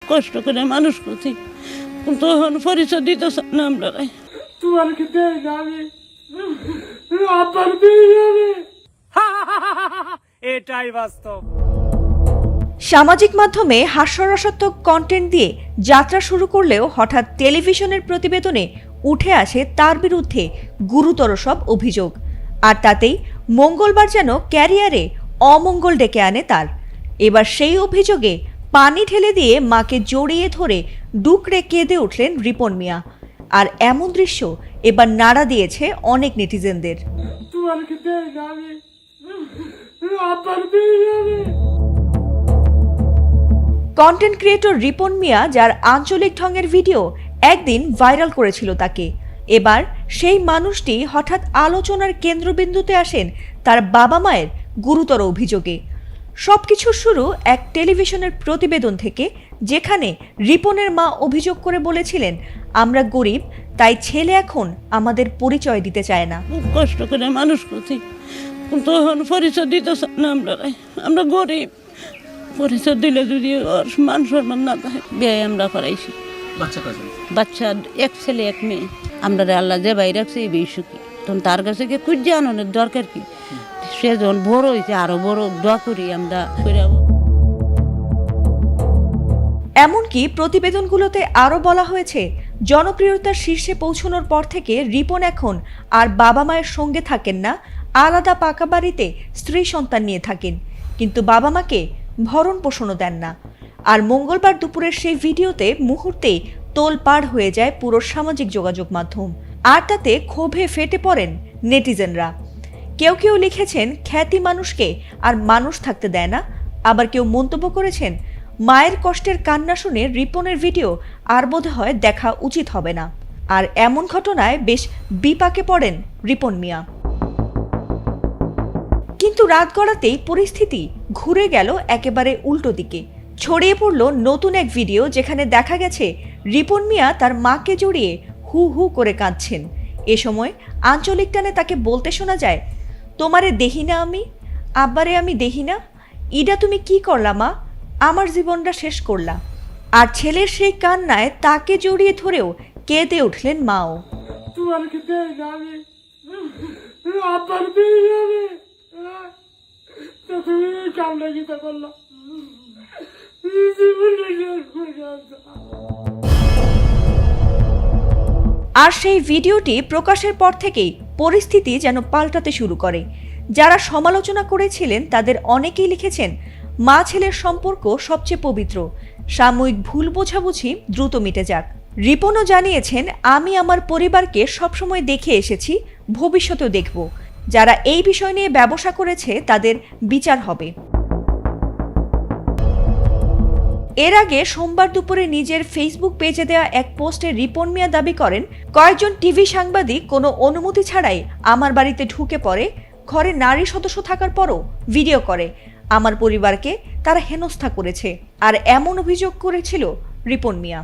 কষ্ট করে মানুষ করছি, তখন পরিচয় দিতে না আমরা। তোমার কি আমি আব্বার বিয়ে এটাই বাস্তব। সামাজিক মাধ্যমে হাস্যরসাত্মক কন্টেন্ট দিয়ে যাত্রা শুরু করলেও হঠাৎ টেলিভিশনের প্রতিবেদনে উঠে আসে তার বিরুদ্ধে গুরুতর সব অভিযোগ। আর তাতেই মঙ্গলবার যেন ক্যারিয়ারে অমঙ্গল ডেকে আনে তার। এবার সেই অভিযোগে পানি ঢেলে দিয়ে মাকে জড়িয়ে ধরে ডুকরে কেঁদে উঠলেন রিপন মিয়া। আর এমন দৃশ্য এবার নাড়া দিয়েছে অনেক নেটিজেনদের। কন্টেন্ট ক্রিয়েটর রিপন মিয়া, যার আঞ্চলিক ঢঙের ভিডিও একদিন ভাইরাল করেছিল তাকে, এবার সেই মানুষটি হঠাৎ আলোচনার কেন্দ্রবিন্দুতে আসেন তার বাবা মায়ের গুরুতর অভিযোগে। সবকিছুর শুরু এক টেলিভিশনের প্রতিবেদন থেকে, যেখানে রিপনের মা অভিযোগ করে বলেছিলেন, আমরা গরিব, তাই ছেলে এখন আমাদের পরিচয় দিতে চায় না। খুব কষ্ট করে মানুষ করছি, তখন পরিচয় দিতে না আমরা গরিব, পরিচয় দিলে যদি মান সম্মান না থাকে। বিয়ে আমরা করাইছি। বাচ্চা এক ছেলে এক মেয়ে। আমরা আল্লাহ যে বাইরে রাখছে এই বেশি সুখী। তখন তার কাছে গিয়ে খুঁজে আনানোর দরকার কি? সে যখন বড় হয়েছে আরো বড় দোয়া করি আমরা। এমনকি প্রতিবেদনগুলোতে আরও বলা হয়েছে, জনপ্রিয়তার শীর্ষে পৌঁছানোর পর থেকে রিপন এখন আর বাবা মায়ের সঙ্গে থাকেন না, আলাদা পাকা বাড়িতে স্ত্রী সন্তান নিয়ে থাকেন, কিন্তু বাবা মাকে ভরণ পোষণও দেন না। আর মঙ্গলবার দুপুরের সেই ভিডিওতে মুহূর্তেই তোলপাড় হয়ে যায় পুরো সামাজিক যোগাযোগ মাধ্যম। আর তাতে ক্ষোভে ফেটে পড়েন নেটিজেনরা। কেউ কেউ লিখেছেন, খ্যাতি মানুষকে আর মানুষ থাকতে দেয় না। আবার কেউ মন্তব্য করেছেন, মায়ের কষ্টের কান্না শুনে রিপনের ভিডিও আর বোধহয় দেখা উচিত হবে না। আর এমন ঘটনায় বেশ বিপাকে পড়েন রিপন মিয়া। কিন্তু রাত গড়াতেই পরিস্থিতি ঘুরে গেল একেবারে উল্টো দিকে। ছড়িয়ে পড়ল নতুন এক ভিডিও, যেখানে দেখা গেছে রিপন মিয়া তার মাকে জড়িয়ে হু হু করে কাঁদছেন। এ সময় আঞ্চলিক টানে তাকে বলতে শোনা যায়, তোমারে দেহি না আমি, আব্বারে আমি দেহি না, ইডা তুমি কি করলা মা, আমার জীবনটা শেষ করলা। আর ছেলের সেই কান্নায় তাকে জড়িয়ে ধরেও কেঁদে উঠলেন মাও। আর সেই ভিডিওটি প্রকাশের পর থেকেই পরিস্থিতি যেন পাল্টাতে শুরু করে। যারা সমালোচনা করেছিলেন তাদের অনেকেই লিখেছেন, মা ছেলের সম্পর্ক সবচেয়ে পবিত্র, সাময়িক ভুল বোঝাবুঝি দ্রুত মিটে যাক। রিপনও জানিয়েছেন, আমি আমার পরিবারকে সবসময় দেখে এসেছি, ভবিষ্যতেও দেখব। যারা এই বিষয় নিয়ে ব্যবসা করেছে তাদের বিচার হবে। এর আগে সোমবার দুপুরে নিজের ফেসবুক পেজে দেওয়া এক পোস্টে রিপন মিয়া দাবি করেন, কয়েকজন টিভি সাংবাদিক কোনো অনুমতি ছাড়াই আমার বাড়িতে ঢুকে পড়ে, ঘরে নারী সদস্য থাকার পরও ভিডিও করে, আমার পরিবারকে তারা হেনস্থা করেছে। আর এমন অভিযোগ করেছিল রিপন মিয়া।